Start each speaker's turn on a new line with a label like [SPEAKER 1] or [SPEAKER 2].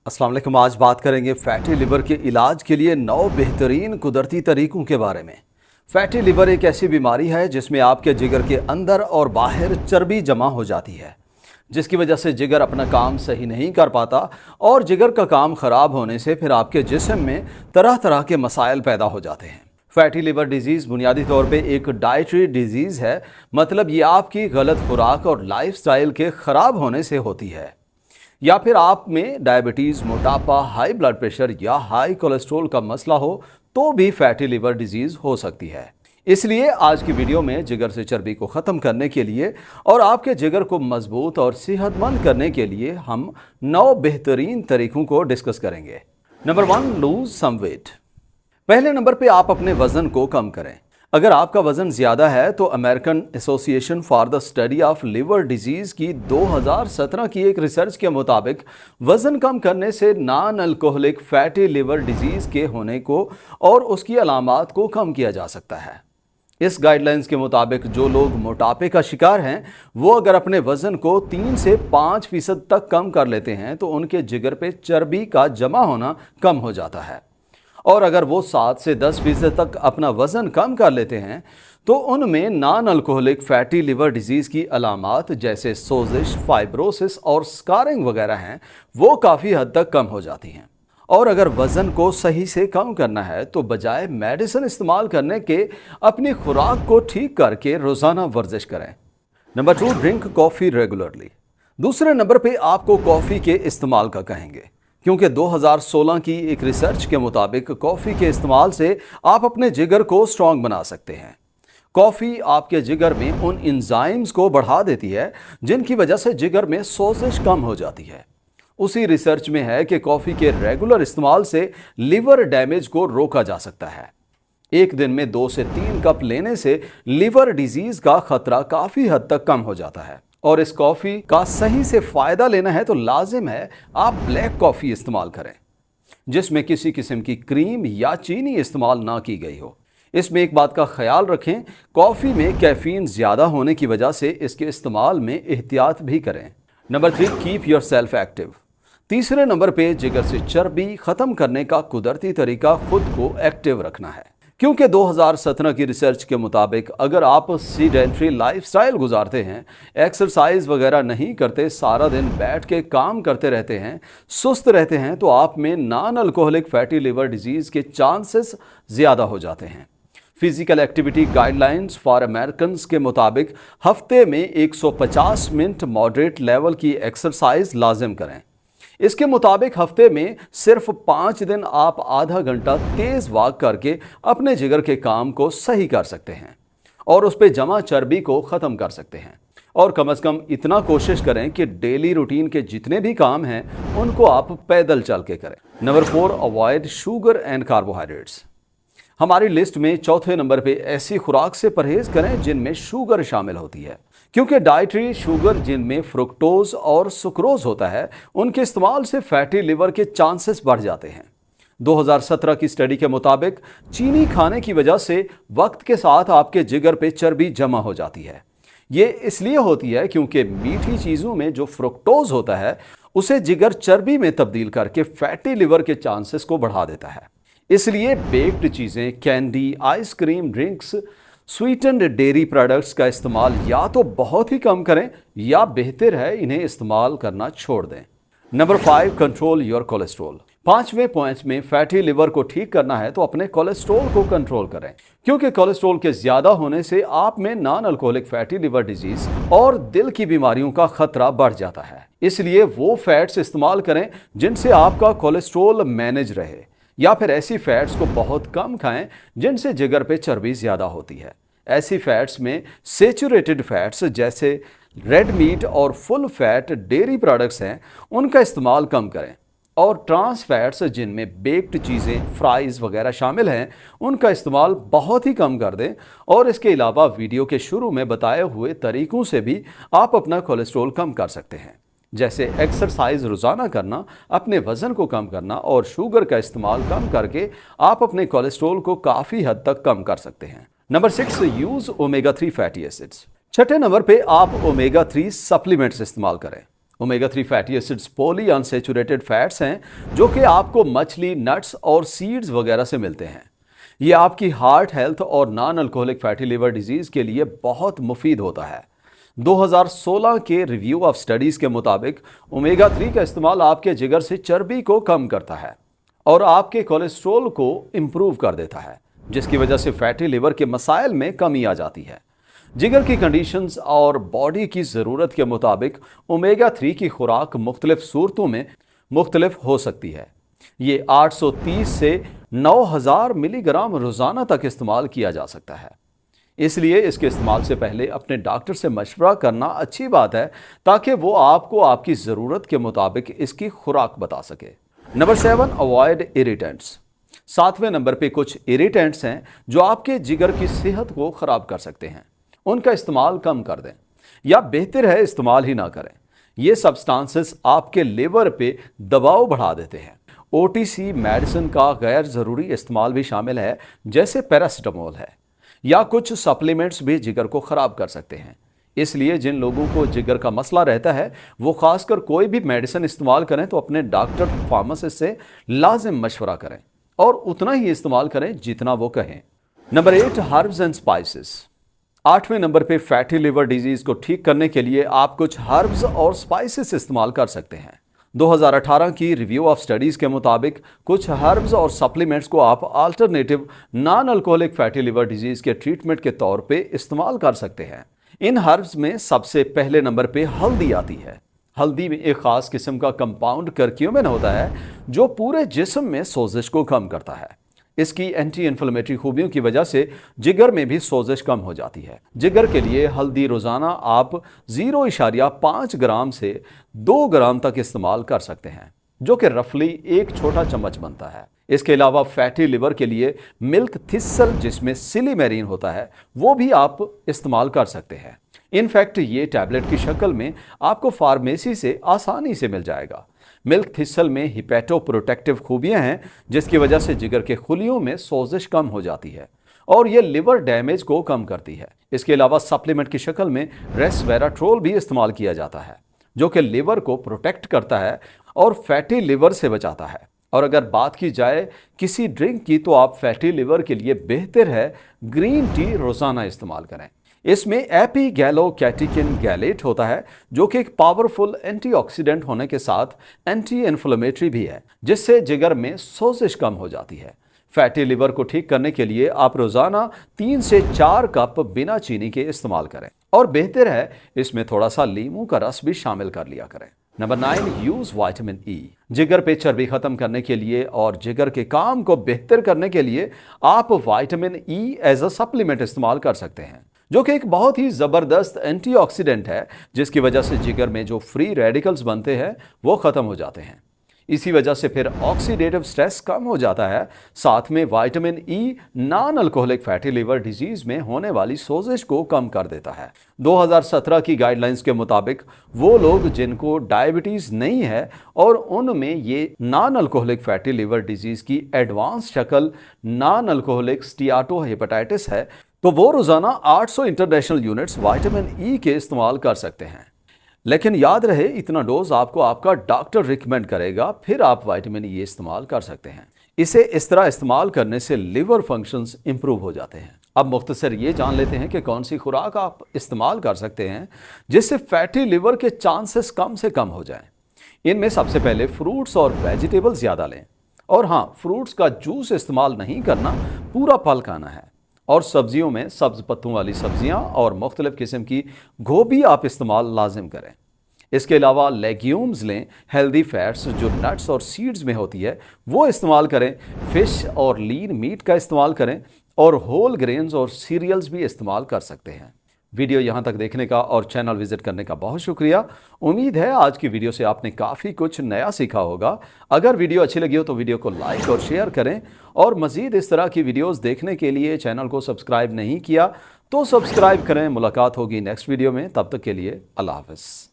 [SPEAKER 1] अस्सलाम वालेकुम। आज बात करेंगे फैटी लिवर के इलाज के लिए 9 बेहतरीन कुदरती तरीकों के बारे में। फैटी लिवर एक ऐसी बीमारी है जिसमें आपके जिगर के अंदर और बाहर चर्बी जमा हो जाती है, जिसकी वजह से जिगर अपना काम सही नहीं कर पाता और जिगर का काम खराब होने से फिर आपके जिस्म में तरह तरह के मसाइल पैदा हो जाते हैं। फैटी लिवर डिजीज़ बुनियादी तौर पे एक डाइटरी डिजीज़ है, मतलब ये आपकी गलत खुराक और लाइफस्टाइल के ख़राब होने से होती है, या फिर आप में डायबिटीज़, मोटापा, हाई ब्लड प्रेशर या हाई कोलेस्ट्रॉल का मसला हो तो भी फैटी लिवर डिजीज़ हो सकती है। इसलिए आज की वीडियो में जिगर से चर्बी को ख़त्म करने के लिए और आपके जिगर को मजबूत और सेहतमंद करने के लिए हम 9 बेहतरीन तरीकों को डिस्कस करेंगे। Number 1, lose some weight. पहले नंबर पे आप अपने वज़न को कम करें। अगर आपका वज़न ज़्यादा है तो American association for the study of liver disease की 2017 की एक रिसर्च के मुताबिक वज़न कम करने से non alcoholic fatty liver disease के होने को और उसकी अलामात को कम किया जा सकता है। इस गाइडलाइंस के मुताबिक जो लोग मोटापे का शिकार हैं वो अगर अपने वज़न को 3 से 5% तक कम कर लेते हैं तो उनके जिगर पे चर्बी का जमा होना कम हो जाता है, और अगर वो 7 से 10% तक अपना वज़न कम कर लेते हैं तो उनमें non alcoholic fatty liver disease की अलामात जैसे सोजिश, फाइब्रोसिस और स्कारिंग वगैरह हैं वो काफ़ी हद तक कम हो जाती हैं। और अगर वज़न को सही से कम करना है तो बजाय मेडिसिन इस्तेमाल करने के अपनी खुराक को ठीक करके रोज़ाना वर्जिश करें। Number 2, drink coffee regularly. दूसरे नंबर पे आपको कॉफ़ी के इस्तेमाल का कहेंगे, क्योंकि 2016 की एक रिसर्च के मुताबिक कॉफ़ी के इस्तेमाल से आप अपने जिगर को स्ट्रॉन्ग बना सकते हैं। कॉफ़ी आपके जिगर में उन एंजाइम्स को बढ़ा देती है जिनकी वजह से जिगर में सोजिश कम हो जाती है। उसी रिसर्च में है कि कॉफ़ी के रेगुलर इस्तेमाल से लिवर डैमेज को रोका जा सकता है। एक दिन में 2 से 3 कप लेने से लिवर डिजीज़ का खतरा काफ़ी हद तक कम हो जाता है। और इस कॉफ़ी का सही से फ़ायदा लेना है तो लाजिम है आप ब्लैक कॉफ़ी इस्तेमाल करें, जिसमें किसी किस्म की क्रीम या चीनी इस्तेमाल ना की गई हो। इसमें एक बात का ख्याल रखें, कॉफ़ी में कैफ़ीन ज़्यादा होने की वजह से इसके इस्तेमाल में एहतियात भी करें। Number 3, keep your self active. तीसरे नंबर पे जिगर से चर्बी ख़त्म करने का कुदरती तरीका खुद को एक्टिव रखना है, क्योंकि 2017 की रिसर्च के मुताबिक अगर आप सीडेंट्री लाइफस्टाइल गुजारते हैं, एक्सरसाइज वगैरह नहीं करते, सारा दिन बैठ के काम करते रहते हैं, सुस्त रहते हैं, तो आप में non alcoholic fatty liver disease के चांसेस ज़्यादा हो जाते हैं। Physical activity guidelines for Americans के मुताबिक हफ्ते में 150 मिनट मॉडरेट लेवल की एक्सरसाइज लाजिम करें। इसके मुताबिक हफ्ते में सिर्फ 5 दिन आप आधा घंटा तेज वॉक करके अपने जिगर के काम को सही कर सकते हैं और उस पर जमा चर्बी को ख़त्म कर सकते हैं। और कम से कम इतना कोशिश करें कि डेली रूटीन के जितने भी काम हैं उनको आप पैदल चल के करें। Number 4, avoid sugar and carbohydrates. हमारी लिस्ट में चौथे नंबर पे ऐसी खुराक से परहेज करें जिनमें शुगर शामिल होती है, क्योंकि डाइटरी शुगर जिनमें फ्रुक्टोज और सुक्रोज होता है उनके इस्तेमाल से फैटी लिवर के चांसेस बढ़ जाते हैं। 2017 की स्टडी के मुताबिक चीनी खाने की वजह से वक्त के साथ आपके जिगर पे चर्बी जमा हो जाती है। ये इसलिए होती है क्योंकि मीठी चीज़ों में जो फ्रुक्टोज होता है उसे जिगर चर्बी में तब्दील करके फैटी लिवर के चांसेस को बढ़ा देता है। इसलिए बेक्ड चीज़ें, candy, ice cream, drinks, sweetened dairy products का इस्तेमाल या तो बहुत ही कम करें या बेहतर है इन्हें इस्तेमाल करना छोड़ दें। Number 5, control your cholesterol. 5वें पॉइंट में फैटी लिवर को ठीक करना है तो अपने कोलेस्ट्रॉल को कंट्रोल करें, क्योंकि कोलेस्ट्रॉल के ज़्यादा होने से आप में non alcoholic fatty liver disease और दिल की बीमारियों का खतरा बढ़ जाता है। इसलिए वो फैट्स इस्तेमाल करें जिनसे आपका कोलेस्ट्रॉल मैनेज रहे, या फिर ऐसी फैट्स को बहुत कम खाएं जिनसे जिगर पे चर्बी ज़्यादा होती है। ऐसी फैट्स में सेचुरेटेड फैट्स जैसे रेड मीट और फुल फैट डेयरी प्रोडक्ट्स हैं उनका इस्तेमाल कम करें, और ट्रांस फैट्स जिनमें बेक्ड चीज़ें, फ्राइज़ वगैरह शामिल हैं उनका इस्तेमाल बहुत ही कम कर दें। और इसके अलावा वीडियो के शुरू में बताए हुए तरीक़ों से भी आप अपना कोलेस्ट्रॉल कम कर सकते हैं, जैसे एक्सरसाइज रोज़ाना करना, अपने वज़न को कम करना और शुगर का इस्तेमाल कम करके आप अपने कोलेस्ट्रॉल को काफ़ी हद तक कम कर सकते हैं। Number 6, use omega 3 fatty acids. छठे नंबर पे आप ओमेगा 3 सप्लीमेंट्स इस्तेमाल करें। Omega 3 fatty acids poly unsaturated fats हैं जो कि आपको मछली, नट्स और सीड्स वगैरह से मिलते हैं। ये आपकी हार्ट हेल्थ और non alcoholic fatty liver disease के लिए बहुत मुफीद होता है। 2016 के रिव्यू ऑफ स्टडीज के मुताबिक ओमेगा 3 का इस्तेमाल आपके जिगर से चर्बी को कम करता है और आपके कोलेस्ट्रॉल को इम्प्रूव कर देता है, जिसकी वजह से फैटी लिवर के मसाइल में कमी आ जाती है। जिगर की कंडीशंस और बॉडी की ज़रूरत के मुताबिक ओमेगा 3 की खुराक मुख्तलिफ सूरतों में मुख्तलिफ हो सकती है। ये 830 से 9000 मिलीग्राम रोज़ाना तक इस्तेमाल किया जा सकता है। इसलिए इसके इस्तेमाल से पहले अपने डॉक्टर से मशवरा करना अच्छी बात है, ताकि वो आपको आपकी ज़रूरत के मुताबिक इसकी खुराक बता सके। Number 7, avoid irritants. 7वें नंबर पे कुछ इरिटेंट्स हैं जो आपके जिगर की सेहत को ख़राब कर सकते हैं। उनका इस्तेमाल कम कर दें या बेहतर है इस्तेमाल ही ना करें। ये सब्सटेंसेस आपके लिवर पे दबाव बढ़ा देते हैं। ओटीसी मेडिसिन का गैर ज़रूरी इस्तेमाल भी शामिल है, जैसे पैरासिटामोल है, या कुछ सप्लीमेंट्स भी जिगर को ख़राब कर सकते हैं। इसलिए जिन लोगों को जिगर का मसला रहता है वो खासकर कोई भी मेडिसिन इस्तेमाल करें तो अपने डॉक्टर, फार्मासिस्ट से लाजिम मशवरा करें और उतना ही इस्तेमाल करें जितना वो कहें। Number 8, herbs and spices. 8वें नंबर पे फैटी लिवर डिजीज को ठीक करने के लिए आप कुछ हर्ब्स और स्पाइसेस इस्तेमाल कर सकते हैं। 2018 की रिव्यू ऑफ स्टडीज के मुताबिक कुछ हर्ब्स और सप्लीमेंट्स को आप alternative non alcoholic fatty liver disease के ट्रीटमेंट के तौर पे इस्तेमाल कर सकते हैं। इन हर्ब्स में सबसे पहले नंबर पे हल्दी आती है। हल्दी में एक खास किस्म का कंपाउंड करक्यूमिन होता है जो पूरे जिस्म में सोजिश को कम करता है। इसकी एंटी इन्फ्लेमेटरी खूबियों की वजह से जिगर में भी सोजिश कम हो जाती है। जिगर के लिए हल्दी रोजाना आप 0.5 ग्राम से 2 ग्राम तक इस्तेमाल कर सकते हैं, जो कि रफली एक छोटा चम्मच बनता है। इसके अलावा फैटी लिवर के लिए मिल्क थिसल, जिसमें सिलीमेरीन होता है, वो भी आप इस्तेमाल कर सकते हैं। इनफैक्ट ये टैबलेट की शक्ल में आपको फार्मेसी से आसानी से मिल जाएगा। मिल्क थिसल में हिपैटोप्रोटेक्टिव खूबियां हैं, जिसकी वजह से जिगर के खुलियों में सोजिश कम हो जाती है और ये लिवर डैमेज को कम करती है। इसके अलावा सप्लीमेंट की शक्ल में रेसवेराट्रोल भी इस्तेमाल किया जाता है, जो कि लिवर को प्रोटेक्ट करता है और फैटी लिवर से बचाता है। और अगर बात की जाए किसी ड्रिंक की, तो आप फैटी लिवर के लिए बेहतर है ग्रीन टी रोजाना इस्तेमाल करें। इसमें एपीगैलोकैटेकिन गैलेट होता है, जो कि एक पावरफुल एंटीऑक्सीडेंट होने के साथ एंटी इन्फ्लेमेटरी भी है, जिससे जिगर में सोजिश कम हो जाती है। फैटी लिवर को ठीक करने के लिए आप रोजाना 3 से 4 कप बिना चीनी के इस्तेमाल करें और बेहतर है इसमें थोड़ा सा लीमू का रस भी शामिल कर लिया करें। Number 9, use vitamin E. जिगर पे चर्बी खत्म करने के लिए और जिगर के काम को बेहतर करने के लिए आप vitamin E as a supplement इस्तेमाल कर सकते हैं, जो कि एक बहुत ही ज़बरदस्त एंटीऑक्सीडेंट है, जिसकी वजह से जिगर में जो फ्री रेडिकल्स बनते हैं वो ख़त्म हो जाते हैं। इसी वजह से फिर ऑक्सीडेटिव स्ट्रेस कम हो जाता है। साथ में vitamin E non alcoholic fatty liver disease में होने वाली सोजिश को कम कर देता है। 2017 की गाइडलाइंस के मुताबिक वो लोग जिनको डायबिटीज़ नहीं है और उनमें ये non alcoholic fatty liver disease की एडवांस शक्ल नॉन अल्कोहलिक स्टियाटोहेपेटाइटिस है, तो वो रोजाना 800 इंटरनेशनल यूनिट्स विटामिन ई के इस्तेमाल कर सकते हैं। लेकिन याद रहे, इतना डोज आपको आपका डॉक्टर रिकमेंड करेगा, फिर आप विटामिन ई इस्तेमाल कर सकते हैं। इसे इस तरह इस्तेमाल करने से लिवर फंक्शंस इंप्रूव हो जाते हैं। अब मुख्तसर ये जान लेते हैं कि कौन सी खुराक आप इस्तेमाल कर सकते हैं जिससे फैटी लिवर के चांसेस कम से कम हो जाएं। इनमें सबसे पहले फ्रूट्स और वेजिटेबल्स ज़्यादा लें, और हाँ, फ्रूट्स का जूस इस्तेमाल नहीं करना, पूरा फल खाना है। और सब्जियों में सब्ज पत्तों वाली सब्जियां और मुख्तलिफ किस्म की गोभी आप इस्तेमाल लाजिम करें। इसके अलावा लेग्यूम्स लें, हेल्दी फैट्स जो नट्स और सीड्स में होती है वो इस्तेमाल करें। फिश और लीन मीट का इस्तेमाल करें और होल ग्रेन्स और सीरियल्स भी इस्तेमाल कर सकते हैं। वीडियो यहाँ तक देखने का और चैनल विजिट करने का बहुत शुक्रिया। उम्मीद है आज की वीडियो से आपने काफ़ी कुछ नया सीखा होगा। अगर वीडियो अच्छी लगी हो तो वीडियो को लाइक और शेयर करें, और मज़ीद इस तरह की वीडियोस देखने के लिए चैनल को सब्सक्राइब नहीं किया तो सब्सक्राइब करें। मुलाकात होगी नेक्स्ट वीडियो में, तब तक के लिए अल्लाह हाफ़िज़।